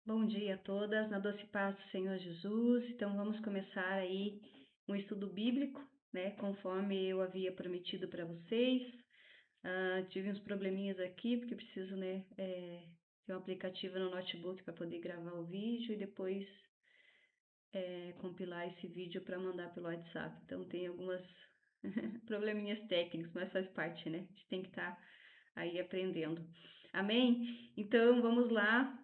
Bom dia a todas, na doce paz do Senhor Jesus. Então vamos começar aí um estudo bíblico, né? Conforme eu havia prometido para vocês. Tive uns probleminhas aqui, porque preciso, né, ter um aplicativo no notebook para poder gravar o vídeo e depois compilar esse vídeo para mandar pelo WhatsApp. Então tem algumas probleminhas técnicos, mas faz parte, né? A gente tem que estar aí aprendendo. Amém? Então vamos lá,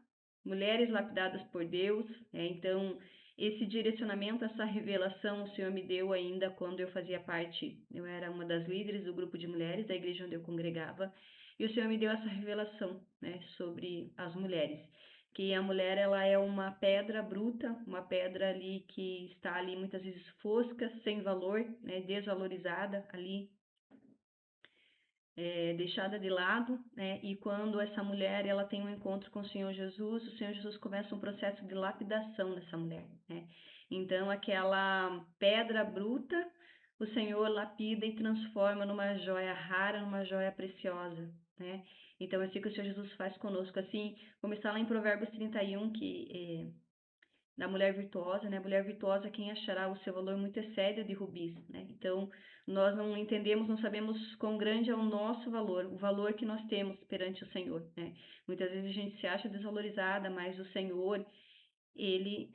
mulheres lapidadas por Deus. Então, esse direcionamento, essa revelação, o Senhor me deu ainda quando eu fazia parte, eu era uma das líderes do grupo de mulheres da igreja onde eu congregava, e o Senhor me deu essa revelação, né, sobre as mulheres. Que a mulher, ela é uma pedra bruta, uma pedra ali que está ali muitas vezes fosca, sem valor, né, desvalorizada ali, deixada de lado, né? E quando essa mulher ela tem um encontro com o Senhor Jesus começa um processo de lapidação dessa mulher, né? Então aquela pedra bruta, o Senhor lapida e transforma numa joia rara, numa joia preciosa, né? Então é assim que o Senhor Jesus faz conosco, assim, como está lá em Provérbios 31, que da mulher virtuosa, né? A mulher virtuosa, quem achará o seu valor muito excede de rubis, né? Então, nós não entendemos, não sabemos quão grande é o nosso valor, o valor que nós temos perante o Senhor, né? Muitas vezes a gente se acha desvalorizada, mas o Senhor, ele,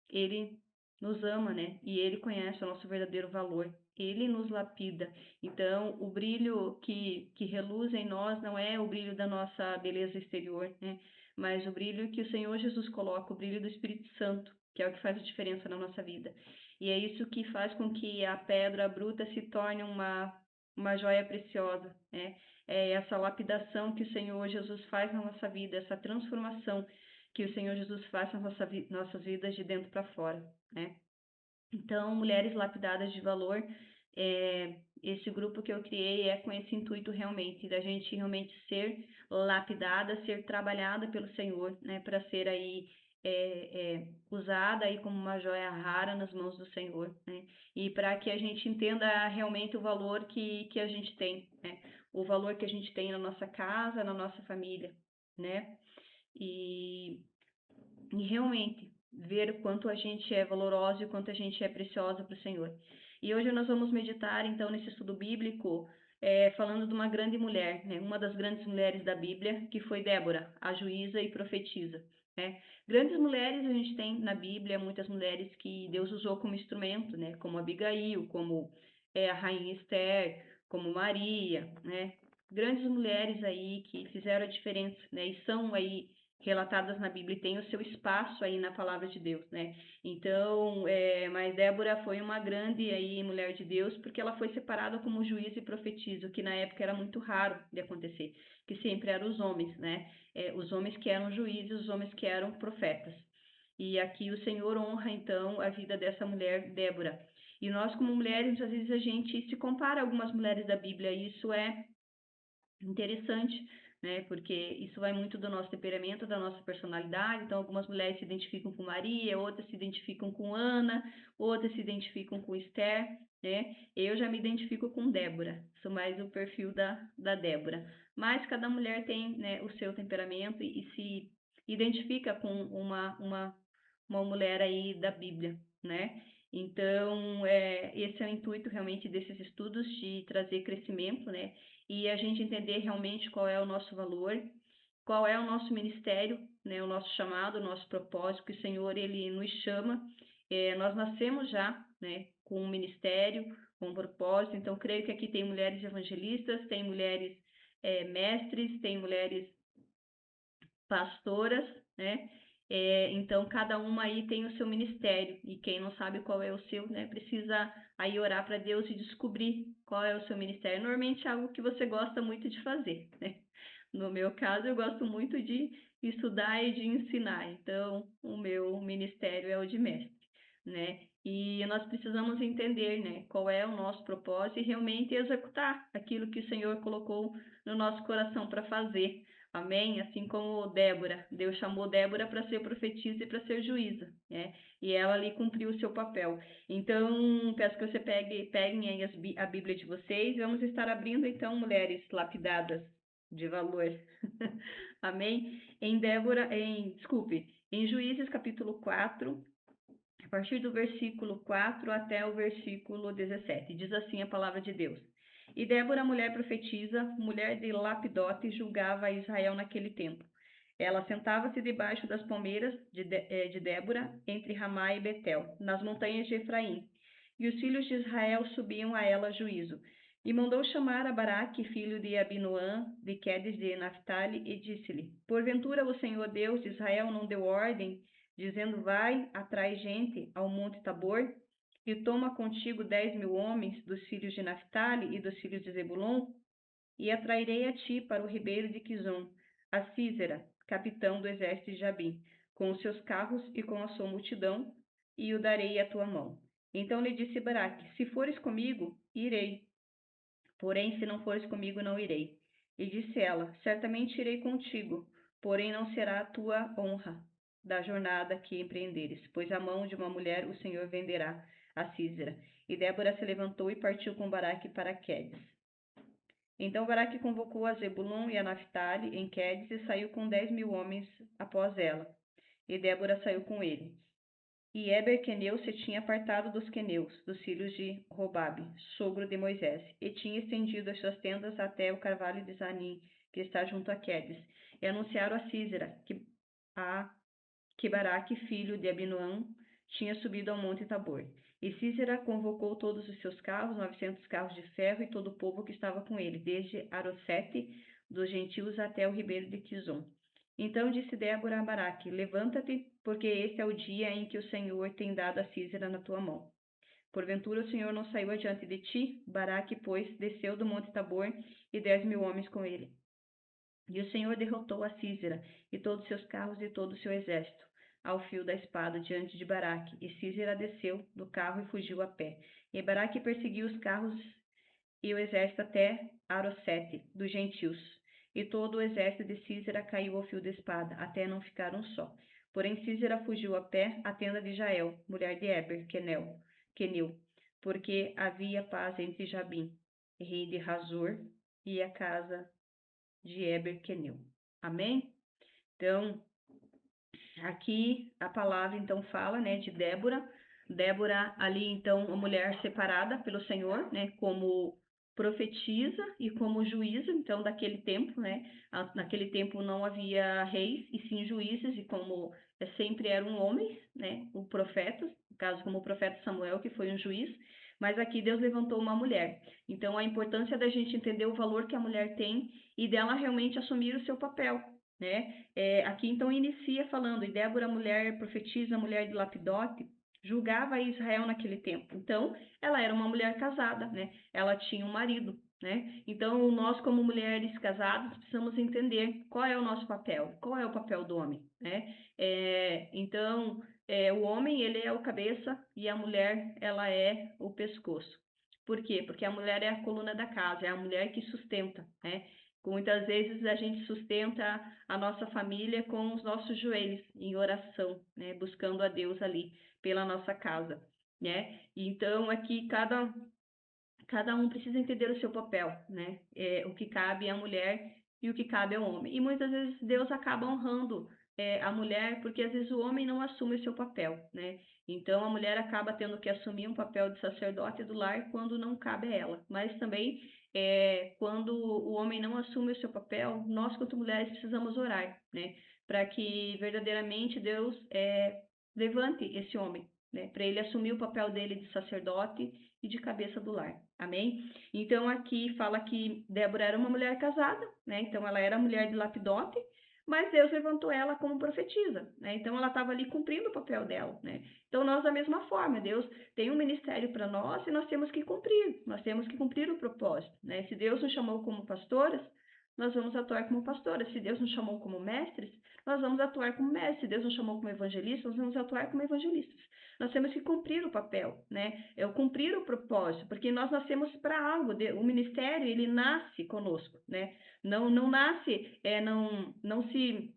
ele nos ama, né? E ele conhece o nosso verdadeiro valor. Ele nos lapida. Então, o brilho que reluz em nós não é o brilho da nossa beleza exterior, né? Mas o brilho que o Senhor Jesus coloca, o brilho do Espírito Santo, que é o que faz a diferença na nossa vida. E é isso que faz com que a pedra bruta se torne uma joia preciosa, né? É essa lapidação que o Senhor Jesus faz na nossa vida, essa transformação que o Senhor Jesus faz nas nossas vidas de dentro para fora, né? Então, mulheres lapidadas de valor, esse grupo que eu criei é com esse intuito realmente, da gente realmente ser lapidada, ser trabalhada pelo Senhor, né, para ser aí usada aí como uma joia rara nas mãos do Senhor, né, e para que a gente entenda realmente o valor que a gente tem, né, o valor que a gente tem na nossa casa, na nossa família, né, e realmente ver o quanto a gente é valorosa e o quanto a gente é preciosa para o Senhor. E hoje nós vamos meditar, então, nesse estudo bíblico, falando de uma grande mulher, né? Uma das grandes mulheres da Bíblia, que foi Débora, a juíza e profetisa. Né? Grandes mulheres a gente tem na Bíblia, muitas mulheres que Deus usou como instrumento, né? Como Abigail, como a rainha Esther, como Maria, né? Grandes mulheres aí que fizeram a diferença, né? E são aí relatadas na Bíblia e tem o seu espaço aí na palavra de Deus, né? Então, mas Débora foi uma grande aí mulher de Deus porque ela foi separada como juiz e profetisa, o que na época era muito raro de acontecer, que sempre eram os homens, né? Os homens que eram juízes, os homens que eram profetas. E aqui o Senhor honra então a vida dessa mulher Débora. E nós como mulheres, às vezes a gente se compara a algumas mulheres da Bíblia, e isso é interessante, né? Porque isso vai muito do nosso temperamento, da nossa personalidade. Então, algumas mulheres se identificam com Maria, outras se identificam com Ana, outras se identificam com Esther, né? Eu já me identifico com Débora, sou mais o perfil da Débora. Mas cada mulher tem, né, o seu temperamento e se identifica com uma mulher aí da Bíblia, né? Então, esse é o intuito realmente desses estudos, de trazer crescimento, né? E a gente entender realmente qual é o nosso valor, qual é o nosso ministério, né, o nosso chamado, o nosso propósito, que o Senhor ele nos chama. Nós nascemos já, né, com um ministério, com um propósito. Então, creio que aqui tem mulheres evangelistas, tem mulheres mestres, tem mulheres pastoras, né? Então, cada uma aí tem o seu ministério, e quem não sabe qual é o seu, né, precisa aí orar para Deus e descobrir qual é o seu ministério. Normalmente é algo que você gosta muito de fazer, né? No meu caso, eu gosto muito de estudar e de ensinar, então o meu ministério é o de mestre, né? E nós precisamos entender, né, qual é o nosso propósito e realmente executar aquilo que o Senhor colocou no nosso coração para fazer. Amém? Assim como Débora, Deus chamou Débora para ser profetisa e para ser juíza, né? E ela ali cumpriu o seu papel. Então, peço que você peguem aí a Bíblia de vocês. Vamos estar abrindo então, mulheres lapidadas de valor. Amém? Desculpe, Em Juízes capítulo 4, a partir do versículo 4 até o versículo 17, diz assim a palavra de Deus. E Débora, mulher profetisa, mulher de Lapidote, julgava a Israel naquele tempo. Ela sentava-se debaixo das palmeiras de Débora, entre Ramá e Betel, nas montanhas de Efraim. E os filhos de Israel subiam a ela a juízo. E mandou chamar a Baraque, filho de Abinoã, de Quedes de Naphtali, e disse-lhe: Porventura o Senhor Deus de Israel não deu ordem, dizendo: Vai, atrai gente ao monte Tabor, e toma contigo 10.000 homens dos filhos de Naphtali e dos filhos de Zebulon, e atrairei a ti para o ribeiro de Quizon, a Sísera, capitão do exército de Jabim, com os seus carros e com a sua multidão, e o darei à tua mão. Então lhe disse Baraque: Se fores comigo, irei. Porém, se não fores comigo, não irei. E disse ela: Certamente irei contigo, porém não será a tua honra da jornada que empreenderes, pois a mão de uma mulher o Senhor venderá a Sísera. E Débora se levantou e partiu com Baraque para Quedes. Então Baraque convocou a Zebulon e a Naphtali em Quedes e saiu com 10.000 homens após ela. E Débora saiu com ele. E Éber queneu se tinha apartado dos queneus, dos filhos de Robabe, sogro de Moisés, e tinha estendido as suas tendas até o carvalho de Zanim, que está junto a Quedes, e anunciaram a Sísera que Baraque, filho de Abinoam, tinha subido ao monte Tabor. E Sísera convocou todos os seus carros, 900 carros de ferro, e todo o povo que estava com ele, desde Arosete dos gentios até o ribeiro de Quizon. Então disse Débora a Baraque: Levanta-te, porque este é o dia em que o Senhor tem dado a Sísera na tua mão. Porventura o Senhor não saiu adiante de ti? Baraque, pois, desceu do monte Tabor e 10.000 homens com ele. E o Senhor derrotou a Sísera e todos seus carros e todo o seu exército ao fio da espada diante de Baraque. E Sísera desceu do carro e fugiu a pé. E Baraque perseguiu os carros e o exército até Arosete dos gentios. E todo o exército de Sísera caiu ao fio da espada, até não ficar um só. Porém Sísera fugiu a pé à tenda de Jael, mulher de Éber, Queneu, porque havia paz entre Jabim, rei de Hazor, e a casa de Éber Queneu. Amém? Então, aqui a palavra então fala, né, de Débora. Débora ali então uma mulher separada pelo Senhor, né, como profetisa e como juíza, então daquele tempo, né? Naquele tempo não havia reis e sim juízes e como sempre eram homens, né, o profeta, no caso como o profeta Samuel, que foi um juiz, mas aqui Deus levantou uma mulher. Então a importância da gente entender o valor que a mulher tem e dela realmente assumir o seu papel, né? Aqui então inicia falando, e Débora, mulher profetisa, mulher de Lapidote, julgava Israel naquele tempo. Então, ela era uma mulher casada, né? Ela tinha um marido, né? Então, nós como mulheres casadas precisamos entender qual é o nosso papel, qual é o papel do homem, né? Então, o homem ele é o cabeça e a mulher ela é o pescoço. Por quê? Porque a mulher é a coluna da casa, é a mulher que sustenta, né? Muitas vezes a gente sustenta a nossa família com os nossos joelhos em oração, né? Buscando a Deus ali pela nossa casa, né? Então aqui cada um precisa entender o seu papel, né? O que cabe à mulher e o que cabe ao homem. E muitas vezes Deus acaba honrando a mulher porque às vezes o homem não assume o seu papel, né? Então a mulher acaba tendo que assumir um papel de sacerdote do lar quando não cabe a ela. Mas também quando o homem não assume o seu papel, nós quanto mulheres precisamos orar, né? Para que verdadeiramente Deus levante esse homem, né? Para ele assumir o papel dele de sacerdote e de cabeça do lar. Amém? Então aqui fala que Débora era uma mulher casada, né? Então ela era mulher de Lapidote, mas Deus levantou ela como profetisa, né? Então ela estava ali cumprindo o papel dela, né? Então nós da mesma forma, Deus tem um ministério para nós e nós temos que cumprir, nós temos que cumprir o propósito, né? Se Deus nos chamou como pastoras, nós vamos atuar como pastoras. Se Deus nos chamou como mestres, nós vamos atuar como mestres. Se Deus nos chamou como evangelistas, nós vamos atuar como evangelistas. Nós temos que cumprir o papel, né? Cumprir o propósito, porque nós nascemos para algo. O ministério, ele nasce conosco, né? Não nasce, não se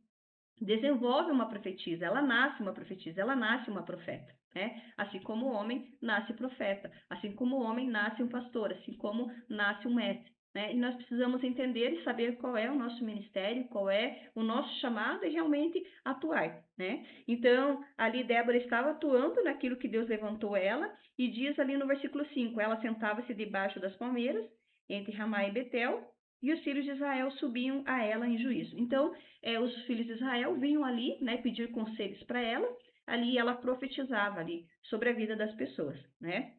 desenvolve uma profetisa, ela nasce uma profetisa, ela nasce uma profeta, né? Assim como o homem nasce profeta, assim como o homem nasce um pastor, assim como nasce um mestre. né? E nós precisamos entender e saber qual é o nosso ministério, qual é o nosso chamado e realmente atuar, né? Então, ali Débora estava atuando naquilo que Deus levantou ela, e diz ali no versículo 5, ela sentava-se debaixo das palmeiras, entre Ramá e Betel, e os filhos de Israel subiam a ela em juízo. Então, os filhos de Israel vinham ali, né, pedir conselhos para ela, ali ela profetizava ali sobre a vida das pessoas, né?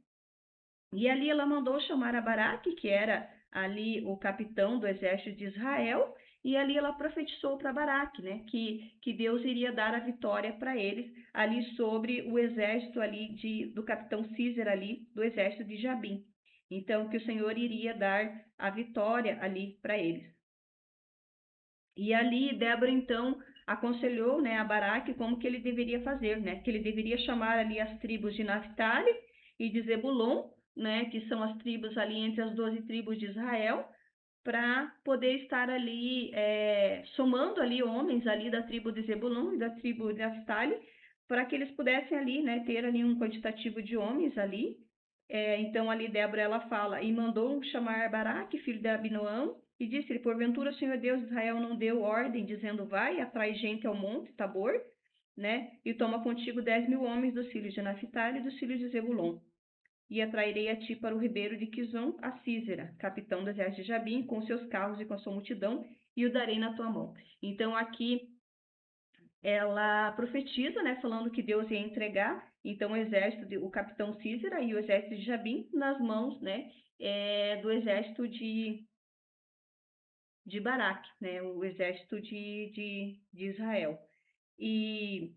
E ali ela mandou chamar a Baraque, que era ali o capitão do exército de Israel, e ali ela profetizou para Baraque, né, que Deus iria dar a vitória para eles ali sobre o exército ali do capitão Císera ali do exército de Jabim. Então que o Senhor iria dar a vitória ali para eles. E ali Débora então aconselhou, né, a Baraque como que ele deveria fazer, né, que ele deveria chamar ali as tribos de Naphtali e de Zebulon, né, que são as tribos ali entre as 12 tribos de Israel, para poder estar ali somando ali homens ali da tribo de Zebulon e da tribo de Naphtali, para que eles pudessem ali, né, ter ali um quantitativo de homens ali. Então ali Débora ela fala, e mandou chamar Baraque, filho de Abinoão, e disse-lhe, porventura o Senhor Deus de Israel não deu ordem, dizendo, vai, atrai gente ao monte Tabor, né, e toma contigo 10.000 homens dos filhos de Naphtali e dos filhos de Zebulon. E atrairei a ti para o ribeiro de Quizon a Císera, capitão do exército de Jabim, com seus carros e com a sua multidão, e o darei na tua mão. Então aqui ela profetiza, né, falando que Deus ia entregar, então o exército, o capitão Císera e o exército de Jabim nas mãos, né, do exército de Baraque, né, o exército de Israel. E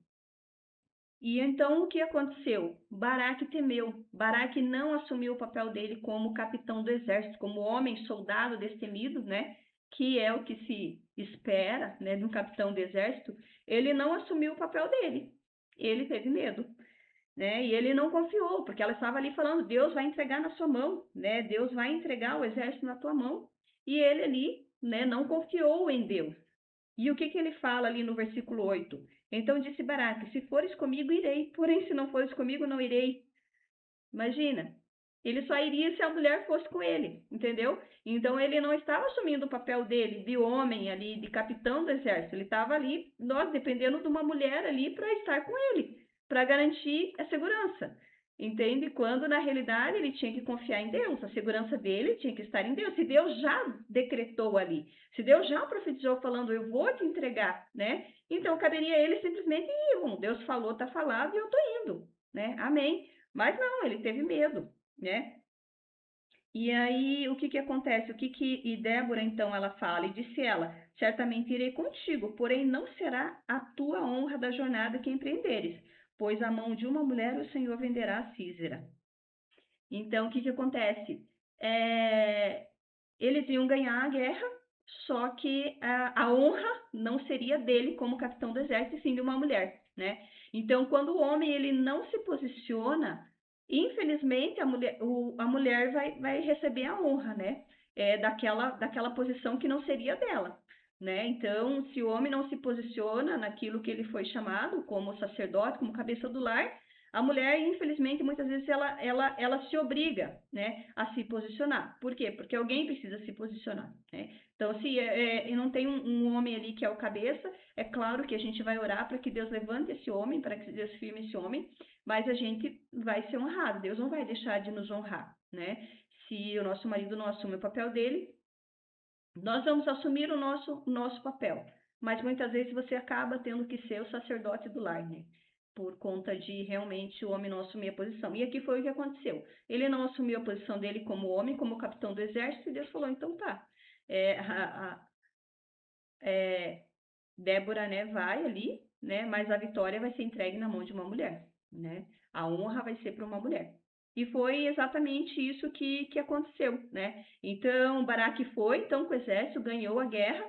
então o que aconteceu? Baraque temeu. Baraque não assumiu o papel dele como capitão do exército, como homem soldado destemido, né? Que é o que se espera, né, de um capitão do exército. Ele não assumiu o papel dele. Ele teve medo, né? E ele não confiou, porque ela estava ali falando: Deus vai entregar na sua mão, né? Deus vai entregar o exército na tua mão. E ele ali, né, não confiou em Deus. E o que ele fala ali no versículo 8? Então disse Baraque: se fores comigo, irei, porém se não fores comigo, não irei. Imagina, ele só iria se a mulher fosse com ele, entendeu? Então ele não estava assumindo o papel dele de homem ali, de capitão do exército. Ele estava ali, nós dependendo de uma mulher ali para estar com ele, para garantir a segurança. Entende? Quando na realidade ele tinha que confiar em Deus, a segurança dele tinha que estar em Deus. Se Deus já decretou ali, se Deus já profetizou falando, eu vou te entregar, né? Então caberia a ele simplesmente ir. Bom, Deus falou, tá falado e eu tô indo, né? Amém. Mas não, ele teve medo, né? E aí, o que acontece? E Débora, então, ela fala, e disse ela, certamente irei contigo, porém não será a tua honra da jornada que empreenderes, pois a mão de uma mulher o Senhor venderá a Císera. Então, o que acontece? Eles iam ganhar a guerra, só que a honra não seria dele como capitão do exército, sim de uma mulher, né? Então, quando o homem ele não se posiciona, infelizmente a mulher vai receber a honra, né? Daquela posição que não seria dela, né? Então, se o homem não se posiciona naquilo que ele foi chamado, como sacerdote, como cabeça do lar, a mulher, infelizmente, muitas vezes ela se obriga, né, a se posicionar. Por quê? Porque alguém precisa se posicionar, né? Então, se não tem um homem ali que é o cabeça, é claro que a gente vai orar para que Deus levante esse homem, para que Deus firme esse homem, mas a gente vai ser honrado. Deus não vai deixar de nos honrar, né? Se o nosso marido não assume o papel dele, nós vamos assumir o nosso papel, mas muitas vezes você acaba tendo que ser o sacerdote do lar, né? Por conta de realmente o homem não assumir a posição. E aqui foi o que aconteceu. Ele não assumiu a posição dele como homem, como capitão do exército, e Deus falou: então tá. É, é, Débora, né, vai ali, né? Mas a vitória vai ser entregue na mão de uma mulher, né? A honra vai ser para uma mulher. E foi exatamente isso que aconteceu, né? Então, Baraque foi, então, com o exército, ganhou a guerra.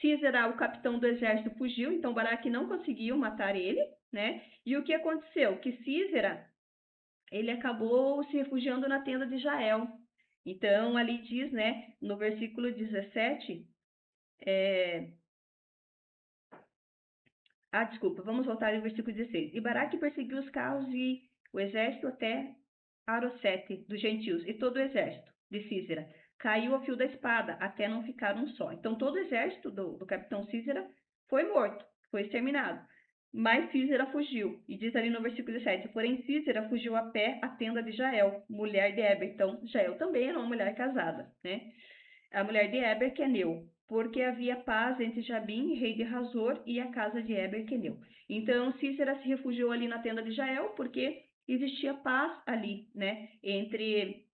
Císera, o capitão do exército, fugiu, então Baraque não conseguiu matar ele, né? E o que aconteceu? Que Císera, ele acabou se refugiando na tenda de Jael. Então, ali diz, né, no versículo 17, desculpa, vamos voltar ao versículo 16. E Baraque perseguiu os carros e o exército até Arosete dos gentios e todo o exército de Císera. caiu ao fio da espada, até não ficar um só. Então, todo o exército do capitão Císera foi morto, foi exterminado. Mas Císera fugiu. E diz ali no versículo 17: porém, Císera fugiu a pé à tenda de Jael, mulher de Heber. Então, Jael também era uma mulher casada, né? A mulher de Heber, queneu, porque havia paz entre Jabim, rei de Hazor, e a casa de Heber, queneu. Então, Císera se refugiou ali na tenda de Jael, porque existia paz ali, né, entre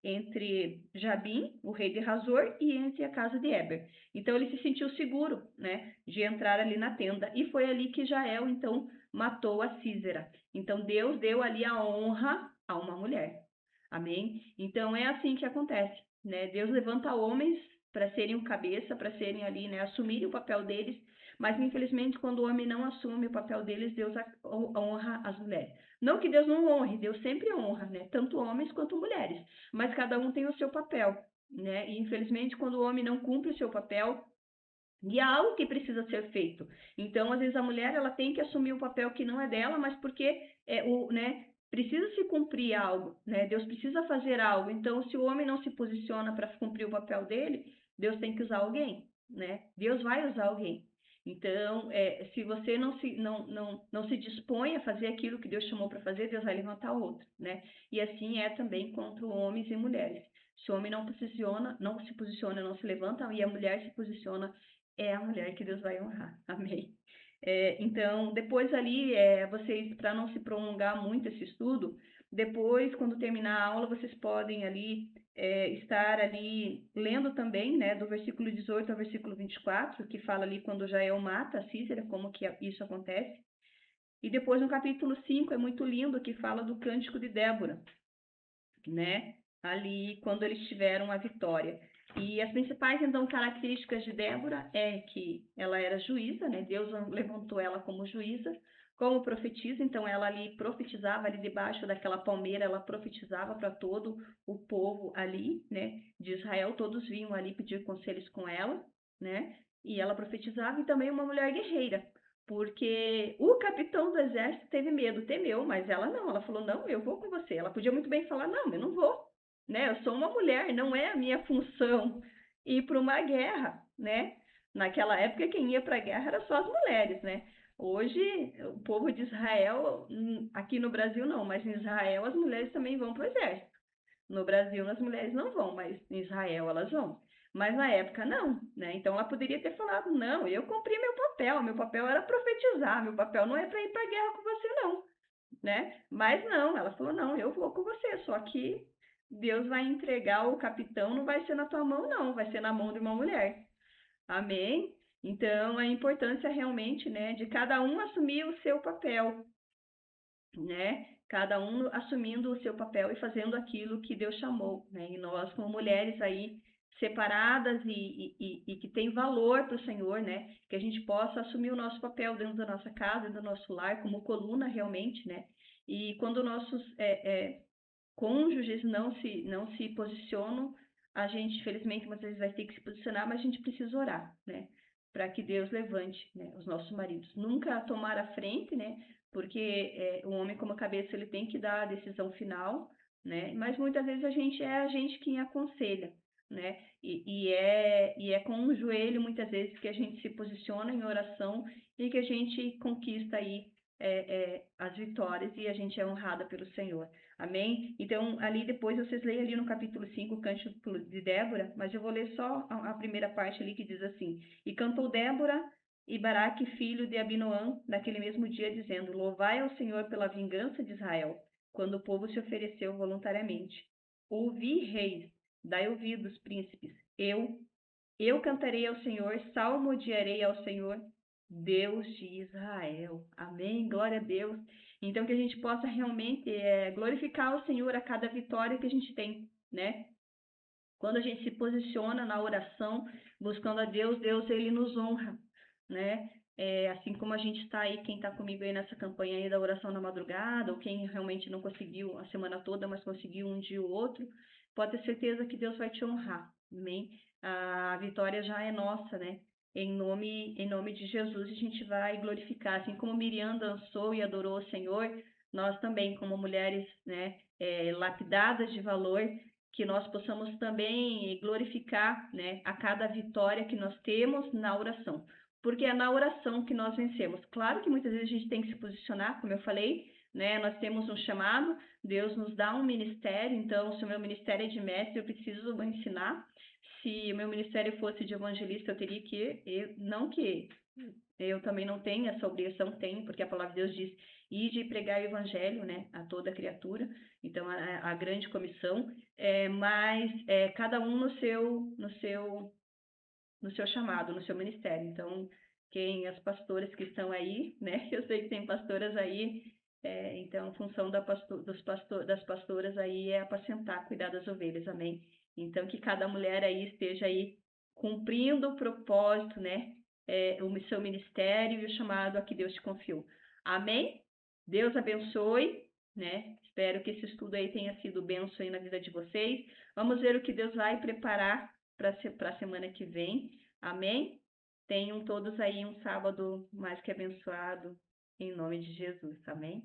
Jabim, o rei de Hazor, e entre a casa de Heber. Então, ele se sentiu seguro, né, de entrar ali na tenda, e foi ali que Jael, então, matou a Císera. Então, Deus deu ali a honra a uma mulher. Amém? Então, é assim que acontece, né? Deus levanta homens para serem o cabeça, para serem ali, né, assumirem o papel deles, mas infelizmente quando o homem não assume o papel deles, Deus honra as mulheres. Não que Deus não honre, Deus sempre honra, né, tanto homens quanto mulheres, mas cada um tem o seu papel, né, e infelizmente quando o homem não cumpre o seu papel, e há algo que precisa ser feito. Então, às vezes a mulher ela tem que assumir o papel que não é dela, mas porque né, precisa se cumprir algo, né? Deus precisa fazer algo. Então, se o homem não se posiciona para cumprir o papel dele, Deus tem que usar alguém, né? Deus vai usar alguém. Então, se você não se dispõe a fazer aquilo que Deus chamou para fazer, Deus vai levantar outro, né? E assim é também contra homens e mulheres. Se o homem não se posiciona, não se levanta, e a mulher se posiciona, é a mulher que Deus vai honrar. Amém. Então, depois ali, vocês, para não se prolongar muito esse estudo, depois, quando terminar a aula, vocês podem ali estar ali lendo também, né, do versículo 18 ao versículo 24, que fala ali quando Jael mata a Císera, como que isso acontece. E depois no capítulo 5 é muito lindo, que fala do cântico de Débora, né? Ali quando eles tiveram a vitória. E as principais então características de Débora é que ela era juíza, né? Deus levantou ela como juíza, como profetisa, então ela ali profetizava ali debaixo daquela palmeira, ela profetizava para todo o povo ali, né, de Israel, todos vinham ali pedir conselhos com ela, né? E ela profetizava, e também uma mulher guerreira, porque o capitão do exército teve medo, temeu, mas ela não, ela falou, não, eu vou com você. Ela podia muito bem falar, não, eu não vou, né? Eu sou uma mulher, não é a minha função ir para uma guerra, né? Naquela época, quem ia para a guerra era só as mulheres, né? Hoje, o povo de Israel, aqui no Brasil não, mas em Israel as mulheres também vão para o exército. No Brasil, as mulheres não vão, mas em Israel elas vão. Mas na época não, né? Então ela poderia ter falado: não, eu cumpri meu papel era profetizar, meu papel não é para ir para a guerra com você, não, né? Mas não, ela falou: não, eu vou com você, só que Deus vai entregar o capitão, não vai ser na tua mão, não, vai ser na mão de uma mulher. Amém? Então a importância realmente, né, de cada um assumir o seu papel, né? Cada um assumindo o seu papel e fazendo aquilo que Deus chamou, né? E nós, como mulheres aí separadas e que tem valor para o Senhor, né? Que a gente possa assumir o nosso papel dentro da nossa casa, dentro do nosso lar, como coluna realmente, né? E quando nossos cônjuges não se posicionam, a gente, felizmente, muitas vezes vai ter que se posicionar, mas a gente precisa orar, né? Para que Deus levante, né, os nossos maridos. Nunca tomar a frente, né? Porque o homem, como cabeça, ele tem que dar a decisão final, né? Mas muitas vezes a gente quem aconselha, né? E é com o joelho, muitas vezes, que a gente se posiciona em oração e que a gente conquista aí as vitórias e a gente é honrada pelo Senhor. Amém? Então, ali depois vocês leem ali no capítulo 5 o cântico de Débora, mas eu vou ler só a primeira parte ali que diz assim: e cantou Débora e Baraque, filho de Abinoam, naquele mesmo dia, dizendo: louvai ao Senhor pela vingança de Israel, quando o povo se ofereceu voluntariamente. Ouvi, reis, dai ouvidos, príncipes. Eu cantarei ao Senhor, salmodiarei ao Senhor, Deus de Israel. Amém? Glória a Deus. Então, que a gente possa realmente glorificar o Senhor a cada vitória que a gente tem, né? Quando a gente se posiciona na oração, buscando a Deus, Deus, ele nos honra, né? Assim como a gente está aí, quem está comigo aí nessa campanha aí da oração da madrugada, ou quem realmente não conseguiu a semana toda, mas conseguiu um dia ou outro, pode ter certeza que Deus vai te honrar, amém? A vitória já é nossa, né? Em nome de Jesus, a gente vai glorificar, assim como Miriam dançou e adorou o Senhor, nós também, como mulheres, né, lapidadas de valor, que nós possamos também glorificar, né, a cada vitória que nós temos na oração, porque é na oração que nós vencemos. Claro que muitas vezes a gente tem que se posicionar, como eu falei, né, nós temos um chamado, Deus nos dá um ministério, então se o meu ministério é de mestre, eu preciso ensinar. Se o meu ministério fosse de evangelista, eu teria que, não que eu também não tenho essa obrigação, tenho, porque a palavra de Deus diz, ide e pregar o evangelho, né, a toda criatura, então a grande comissão, mas cada um no seu chamado, no seu ministério. Então, as pastoras que estão aí, né, eu sei que tem pastoras aí, então a função das pastoras aí é apacentar, cuidar das ovelhas, amém? Então, que cada mulher aí esteja aí cumprindo o propósito, né, o seu ministério e o chamado a que Deus te confiou. Amém? Deus abençoe, né? Espero que esse estudo aí tenha sido bênção aí na vida de vocês. Vamos ver o que Deus vai preparar para a semana que vem. Amém? Tenham todos aí um sábado mais que abençoado, em nome de Jesus. Amém?